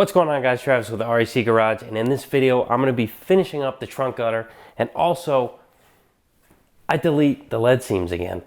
What's going on, guys? Travis with REC Garage, and in this video I'm going to be finishing up the trunk gutter, and also I delete the lead seams again.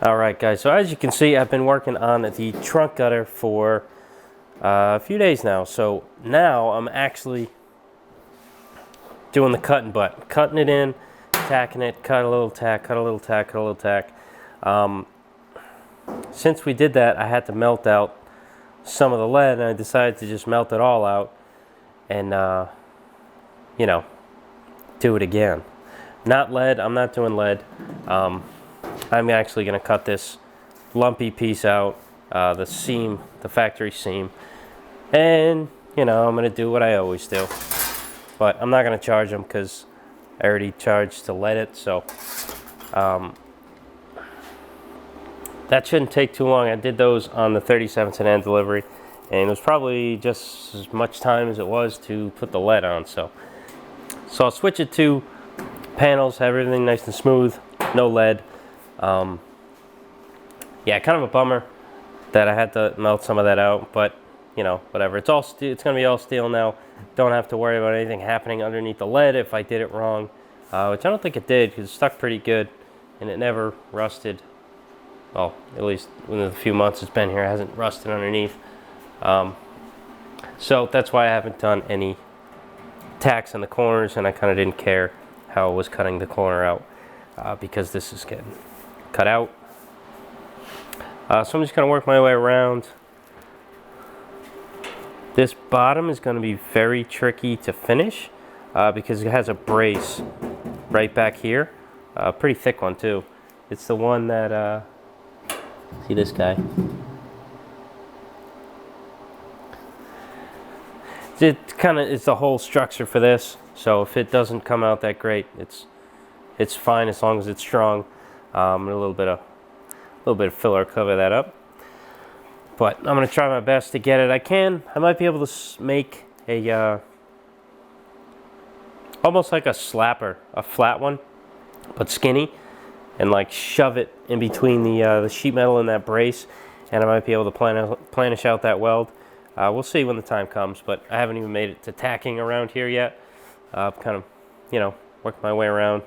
Alright guys, so as you can see, I've been working on the trunk gutter for a few days now. So now I'm actually doing the cut and butt. Cutting it in, tacking it, cut a little tack, cut a little tack, cut a little tack. Since we did that, I had to melt out some of the lead, and I decided to just melt it all out and, you know, do it again. Not lead, I'm not doing lead. I'm actually going to cut this lumpy piece out, the seam, the factory seam, and, you know, I'm going to do what I always do. But I'm not going to charge them because I already charged to lead it, so that shouldn't take too long. I did those on the 37-cent delivery, and it was probably just as much time as it was to put the lead on. So I'll switch it to panels, have everything nice and smooth, no lead. Yeah, kind of a bummer that I had to melt some of that out, but you know, whatever. It's all it's gonna be all steel now. Don't have to worry about anything happening underneath the lead if I did it wrong, which I don't think it did because it stuck pretty good and it never rusted. Well, at least in the few months it's been here, it hasn't rusted underneath. So that's why I haven't done any tacks on the corners, and I kind of didn't care how I was cutting the corner out because this is getting cut out. So I'm just going to work my way around. This bottom is going to be very tricky to finish because it has a brace right back here. Pretty thick one too. It's the one that, see this guy? It kind of is the whole structure for this. So if it doesn't come out that great, it's fine as long as it's strong. A little bit of filler cover that up. But I'm gonna try my best to get it. I might be able to make a almost like a slapper, a flat one, but skinny, and like shove it in between the sheet metal and that brace, and I might be able to planish out that weld. We'll see when the time comes, but I haven't even made it to tacking around here yet. I've kind of, you know, worked my way around.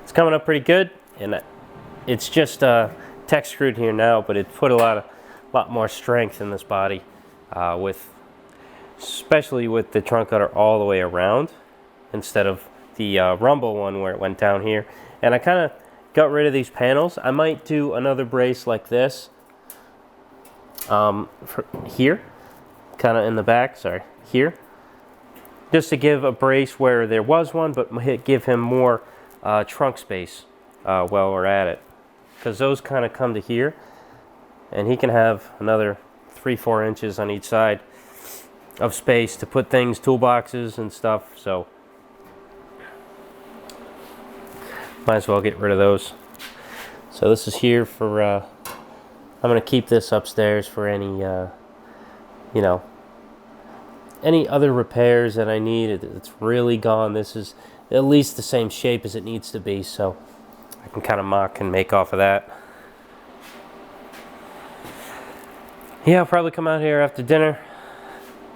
It's coming up pretty good, and it's just tech screwed here now, but it put a lot more strength in this body, especially with the trunk gutter all the way around instead of the rumble one where it went down here. And I kind of got rid of these panels. I might do another brace like this for here, kind of in the back, sorry, here, just to give a brace where there was one, but give him more trunk space while we're at it, because those kind of come to here, and he can have another 3-4 inches on each side of space to put things, toolboxes and stuff. So might as well get rid of those. So this is here for I'm gonna keep this upstairs for any you know, any other repairs that I need. It's really gone. This is at least the same shape as it needs to be, so I can kind of mock and make off of that. Yeah, I'll probably come out here after dinner,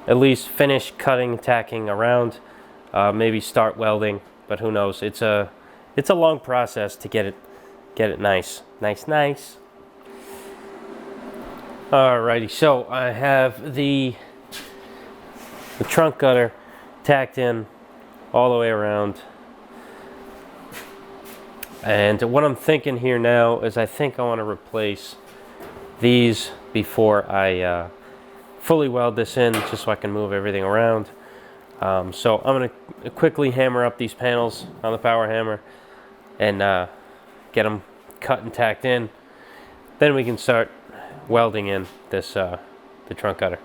at least finish cutting, tacking around, maybe start welding, but who knows. It's a long process to get it nice. Alrighty, so I have the trunk gutter tacked in all the way around. And what I'm thinking here now is I think I want to replace these before I fully weld this in, just so I can move everything around. So I'm going to quickly hammer up these panels on the power hammer and get them cut and tacked in. Then we can start welding in this the trunk gutter.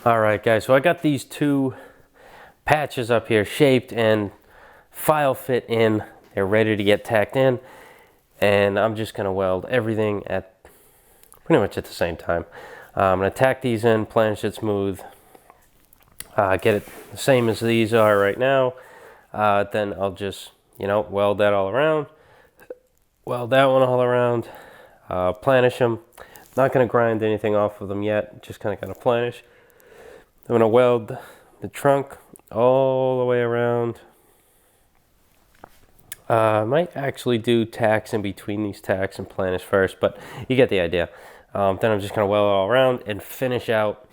All right, guys, so I got these two patches up here shaped and file fit in. They're ready to get tacked in, and I'm just gonna weld everything at pretty much at the same time. I'm gonna tack these in, planish it smooth, get it the same as these are right now. Then I'll just, weld that all around, weld that one all around, planish them. Not gonna grind anything off of them yet, just kind of planish. I'm gonna weld the trunk all the way around. I might actually do tacks in between these tacks and planish first, but you get the idea. Then I'm just gonna weld it all around and finish out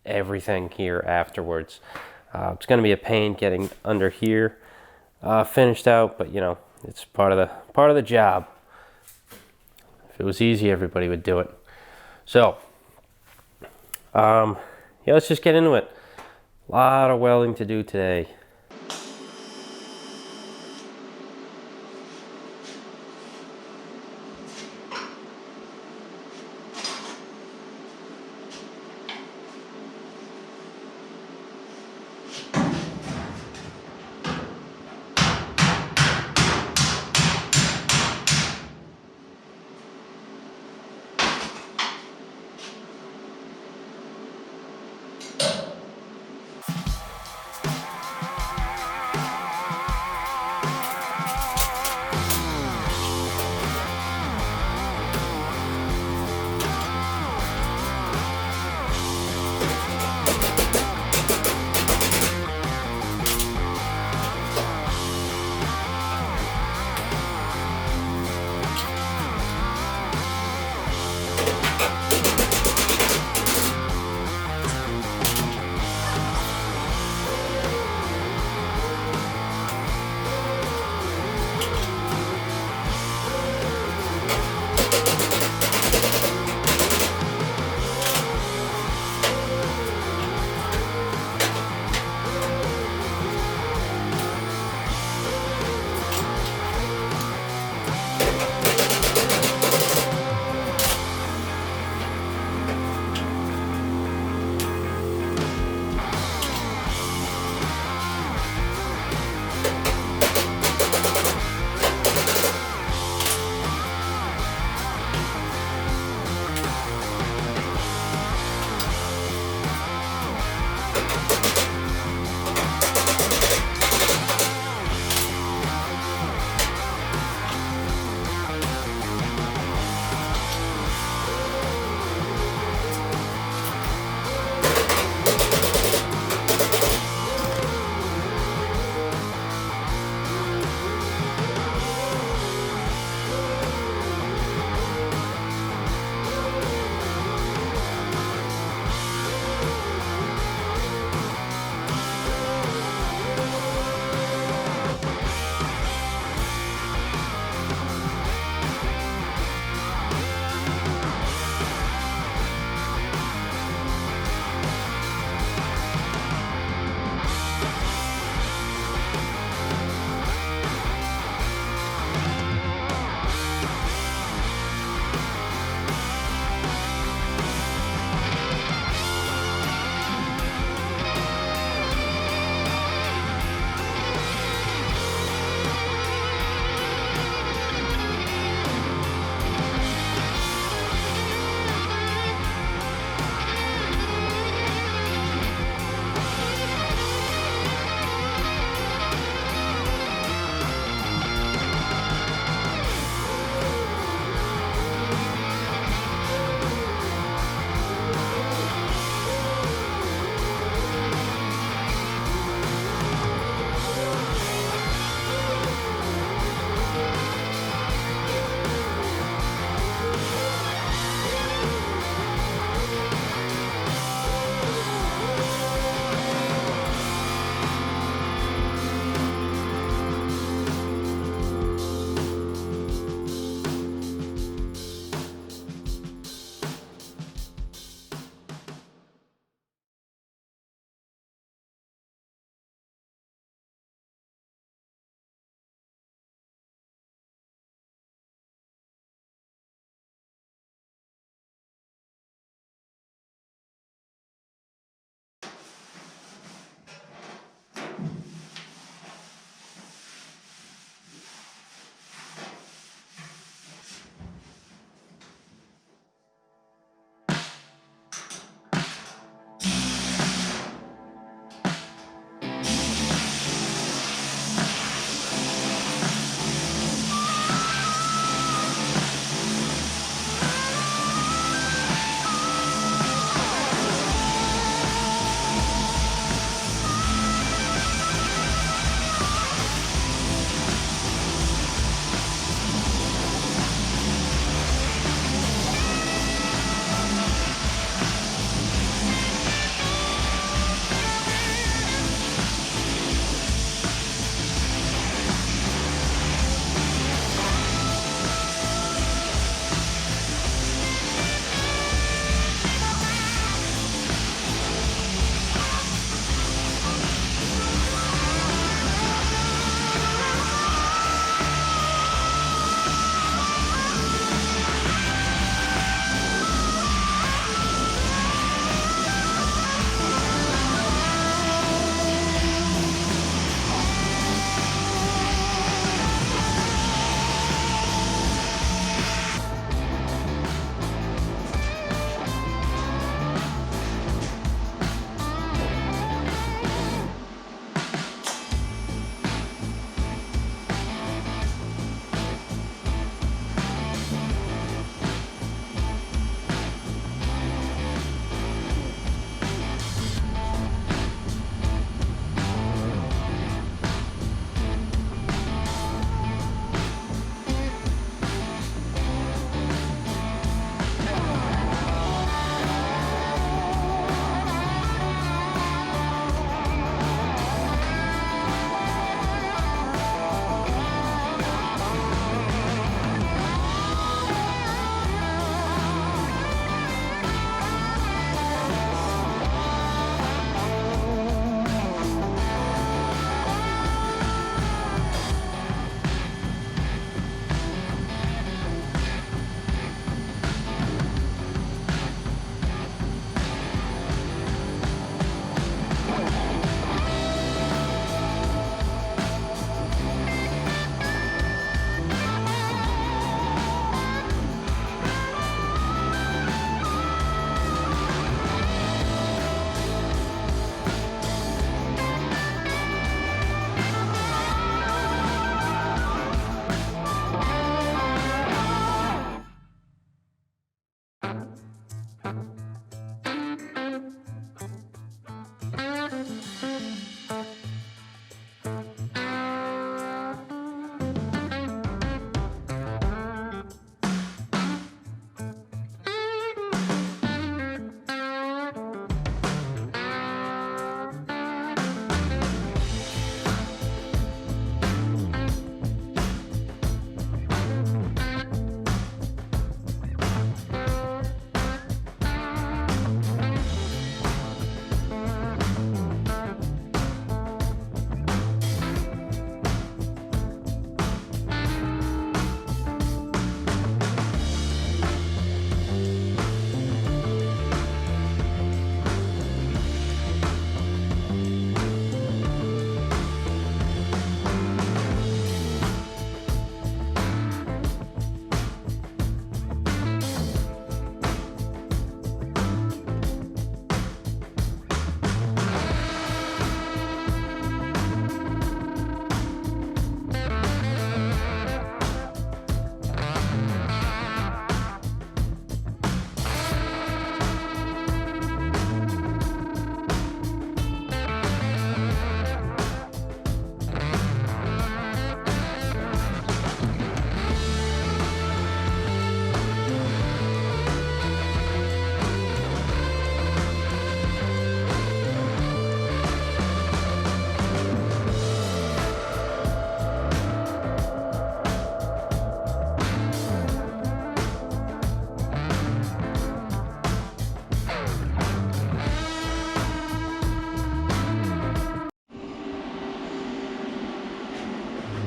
everything here afterwards. It's gonna be a pain getting under here finished out, but it's part of the job. If it was easy, everybody would do it. So, yeah, let's just get into it. A lot of welding to do today.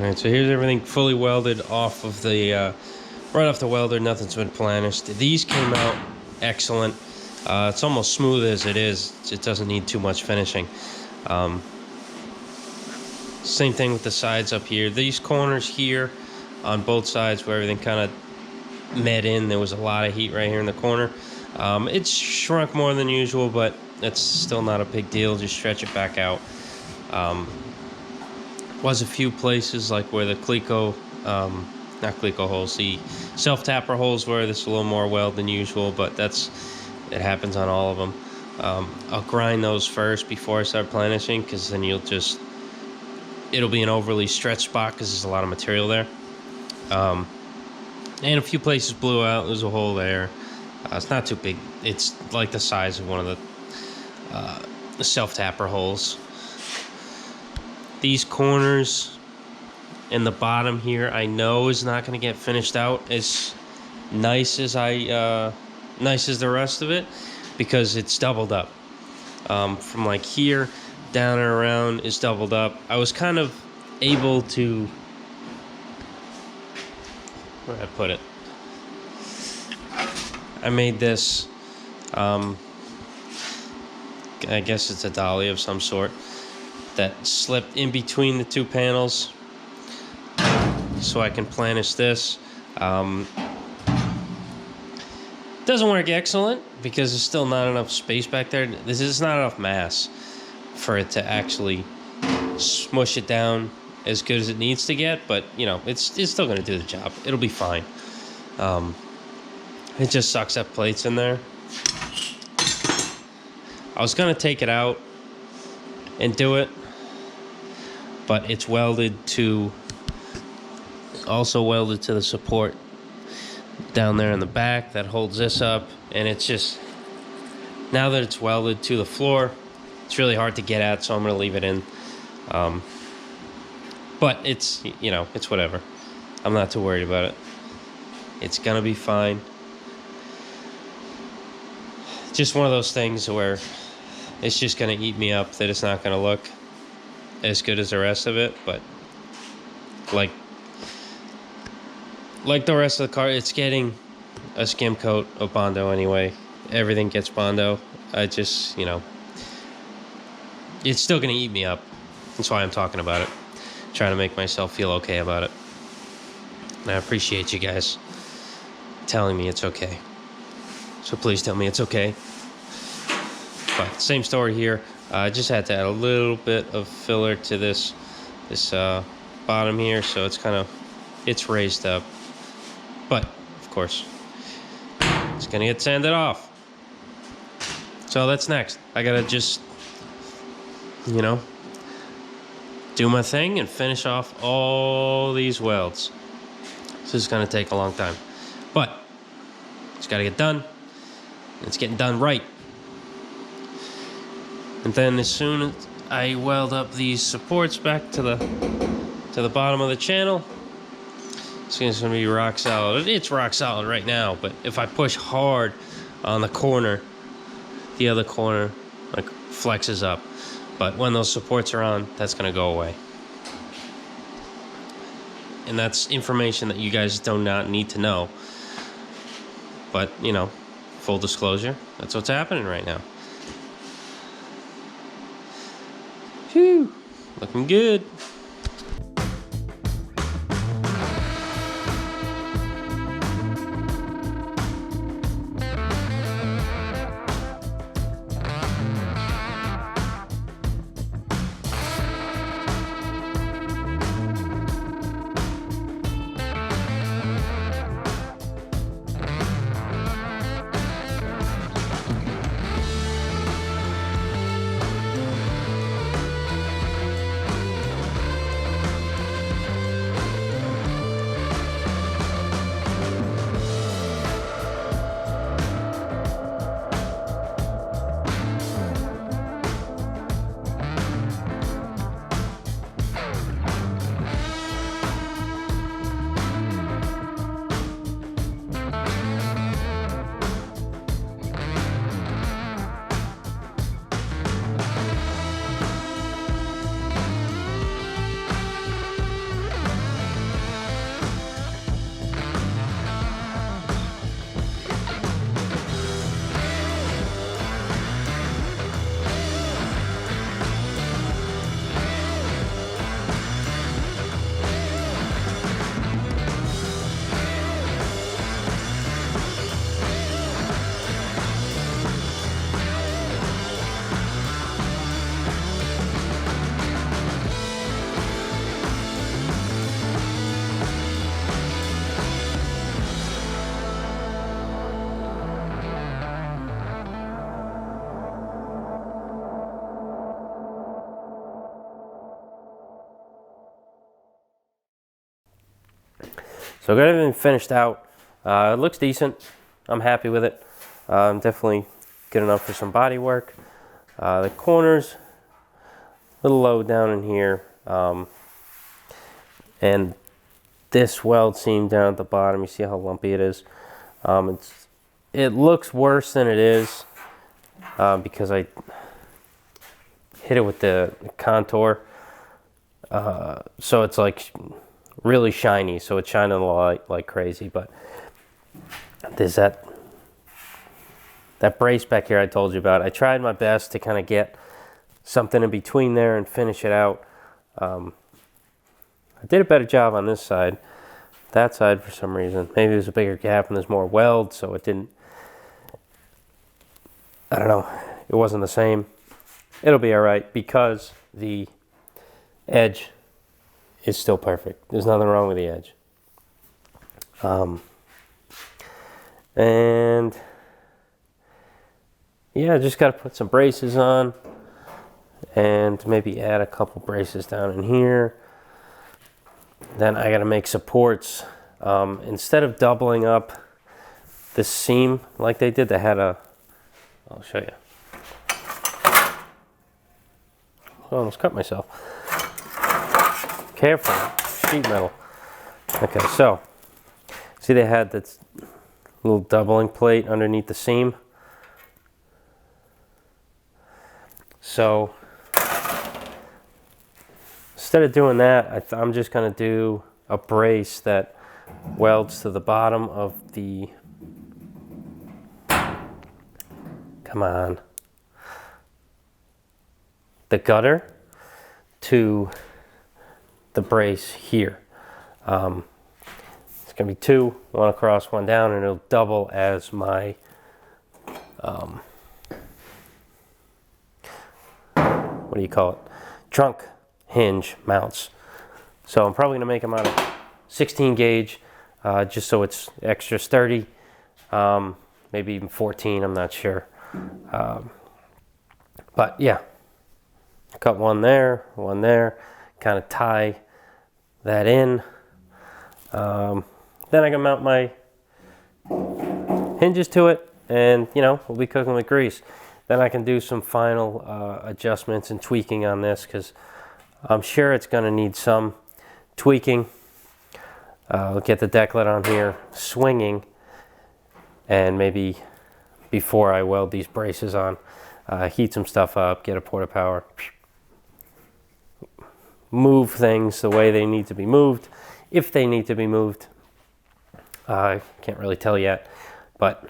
Alright, so here's everything fully welded off of the, right off the welder. Nothing's been planished. These came out excellent. It's almost smooth as it is. It doesn't need too much finishing. Same thing with the sides up here. These corners here on both sides where everything kind of met in, there was a lot of heat right here in the corner. It's shrunk more than usual, but it's still not a big deal. Just stretch it back out. Was a few places like where the Cleco, not Cleco holes, the self-tapper holes were. This is a little more weld than usual, but it happens on all of them. I'll grind those first before I start planishing, because then it'll be an overly stretched spot because there's a lot of material there. And a few places blew out. There's a hole there. It's not too big. It's like the size of one of the self-tapper holes. These corners in the bottom here, I know is not going to get finished out as nice as nice as the rest of it, because it's doubled up. From like here down and around is doubled up. I was kind of able to, where did I put it? I made this, I guess it's a dolly of some sort, that slipped in between the two panels so I can planish this. Doesn't work excellent because there's still not enough space back there. This is not enough mass for it to actually smush it down as good as it needs to get, but you know, it's still going to do the job. It'll be fine. It just sucks that plate's in there. I was going to take it out and do it, but it's also welded to the support down there in the back that holds this up, and it's just, now that it's welded to the floor, it's really hard to get at, so I'm going to leave it in. But it's, you know, it's whatever. I'm not too worried about it. It's going to be fine. Just one of those things where it's just going to eat me up, that it's not going to look as good as the rest of it, but like the rest of the car, it's getting a skim coat of Bondo anyway. Everything gets Bondo. I just, you know, it's still going to eat me up. That's why I'm talking about it. Trying to make myself feel okay about it. And I appreciate you guys telling me it's okay. So please tell me it's okay. But same story here. I just had to add a little bit of filler to this bottom here, so it's raised up. But of course, it's gonna get sanded off. So that's next. I gotta just, you know, do my thing and finish off all these welds. This is gonna take a long time, but it's gotta get done. It's getting done right. And then as soon as I weld up these supports back to the bottom of the channel, it's going to be rock solid. It's rock solid right now, but if I push hard on the corner, the other corner like flexes up. But when those supports are on, that's going to go away. And that's information that you guys do not need to know. But, you know, full disclosure, that's what's happening right now. Phew, looking good. So got everything finished out. It looks decent. I'm happy with it. Definitely good enough for some body work. The corners, a little low down in here. And this weld seam down at the bottom, you see how lumpy it is. It looks worse than it is because I hit it with the contour. So it's like really shiny, so it's shining a light like crazy. But there's that brace back here I told you about. I tried my best to kind of get something in between there and finish it out. I did a better job on this side. That side, for some reason, maybe there's a bigger gap and there's more weld, so it didn't, I don't know, it wasn't the same. It'll be all right because the edge is still perfect. There's nothing wrong with the edge. And yeah, just got to put some braces on and maybe add a couple braces down in here. Then I got to make supports. Instead of doubling up the seam like they did, they had I'll show you. I almost cut myself. Careful, sheet metal. Okay, so see they had this little doubling plate underneath the seam. So instead of doing that, I'm just going to do a brace that welds to the bottom of the, come on, the gutter to the brace here. It's going to be two, one across, one down, and it'll double as my what do you call it? Trunk hinge mounts. So I'm probably going to make them out of 16 gauge, just so it's extra sturdy. Maybe even 14, I'm not sure. But yeah, cut one there, kind of tie that in. Then I can mount my hinges to it, and you know, we'll be cooking with grease. Then I can do some final adjustments and tweaking on this, because I'm sure it's going to need some tweaking. I'll get the decklet on here swinging, and maybe before I weld these braces on, heat some stuff up, get a porta power, move things the way they need to be moved, if they need to be moved. I can't really tell yet, but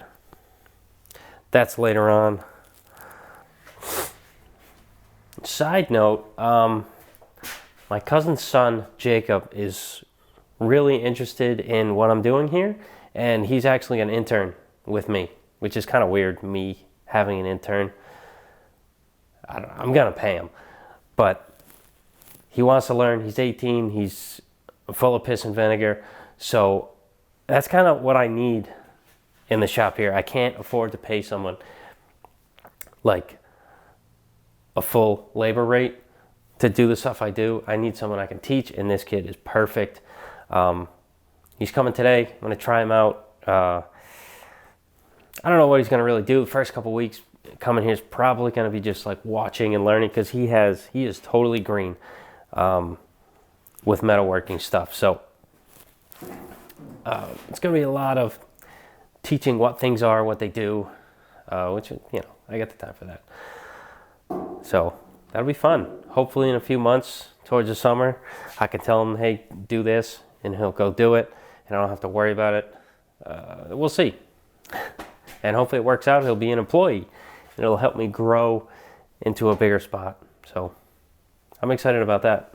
that's later on. Side note, my cousin's son, Jacob, is really interested in what I'm doing here, and he's actually an intern with me, which is kind of weird, me having an intern. I'm gonna pay him, but he wants to learn. He's 18, he's full of piss and vinegar, so that's kind of what I need in the shop here. I can't afford to pay someone like a full labor rate to do the stuff I do. I need someone I can teach, and this kid is perfect. He's coming today. I'm going to try him out. I don't know what he's going to really do. The first couple weeks coming here is probably going to be just like watching and learning, because he is totally green with metalworking stuff. So it's going to be a lot of teaching what things are, what they do, which, you know, I got the time for that. So that'll be fun. Hopefully in a few months towards the summer, I can tell him, hey, do this, and he'll go do it, and I don't have to worry about it. We'll see. And hopefully it works out. He'll be an employee, and it'll help me grow into a bigger spot. So I'm excited about that.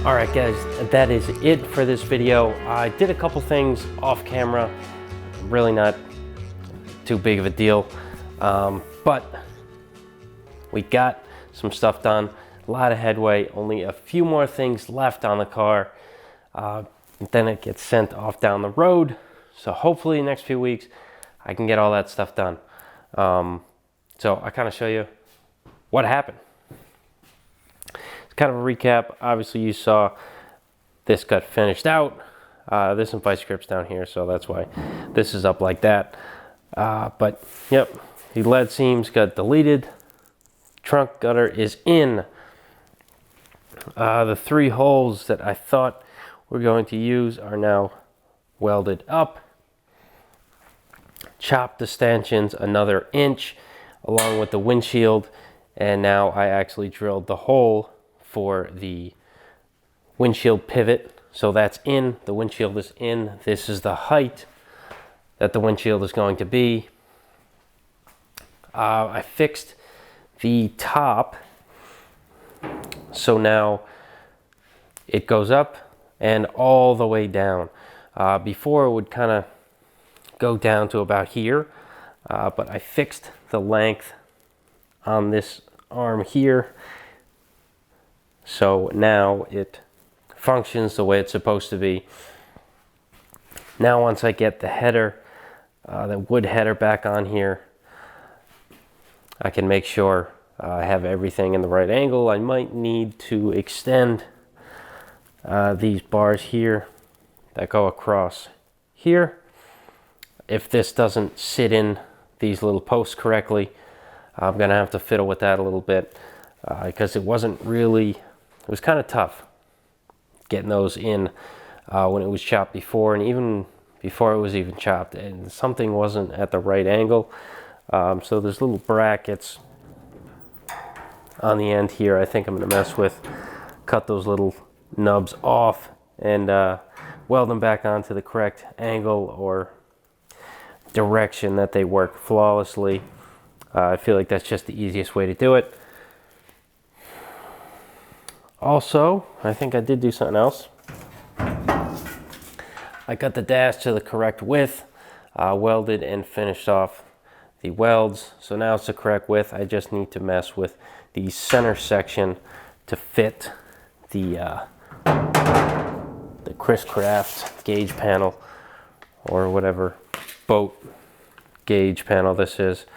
All right, guys, that is it for this video. I did a couple things off camera, really not too big of a deal, but we got some stuff done, a lot of headway, only a few more things left on the car. Then it gets sent off down the road. So hopefully next few weeks, I can get all that stuff done. So I kind of show you what happened. It's kind of a recap. Obviously you saw this got finished out. There's some vice grips down here, so that's why this is up like that. But yep, the lead seams got deleted. Trunk gutter is in. The 3 holes that I thought we're going to use are now welded up. Chopped the stanchions another inch along with the windshield, and now I actually drilled the hole for the windshield pivot. So that's in, the windshield is in. This is the height that the windshield is going to be. I fixed the top, so now it goes up and all the way down. Before it would kind of go down to about here, but I fixed the length on this arm here, so now it functions the way it's supposed to be. Now once I get the header, the wood header back on here, I can make sure I have everything in the right angle. I might need to extend these bars here that go across here. If this doesn't sit in these little posts correctly, I'm gonna have to fiddle with that a little bit, because it wasn't really, it was kind of tough getting those in when it was chopped before, and even before it was even chopped, and something wasn't at the right angle. So there's little brackets on the end here I think I'm gonna mess with, cut those little nubs off and weld them back onto the correct angle or direction that they work flawlessly. I feel like that's just the easiest way to do it. Also, I think I did do something else. I cut the dash to the correct width, welded and finished off the welds. So now it's the correct width. I just need to mess with the center section to fit the Chris Craft gauge panel, or whatever boat gauge panel this is.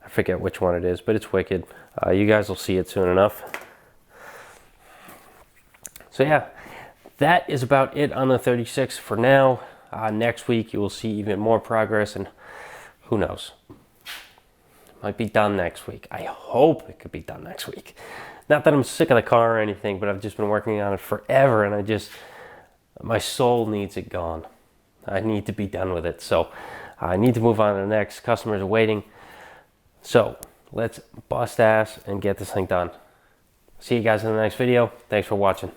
I forget which one it is, but it's wicked. You guys will see it soon enough. So yeah, that is about it on the 36 for now. Next week you will see even more progress, and who knows, it might be done next week. I hope it could be done next week. Not that I'm sick of the car or anything, but I've just been working on it forever, and my soul needs it gone. I need to be done with it. So I need to move on to the next. Customers are waiting. So let's bust ass and get this thing done. See you guys in the next video. Thanks for watching.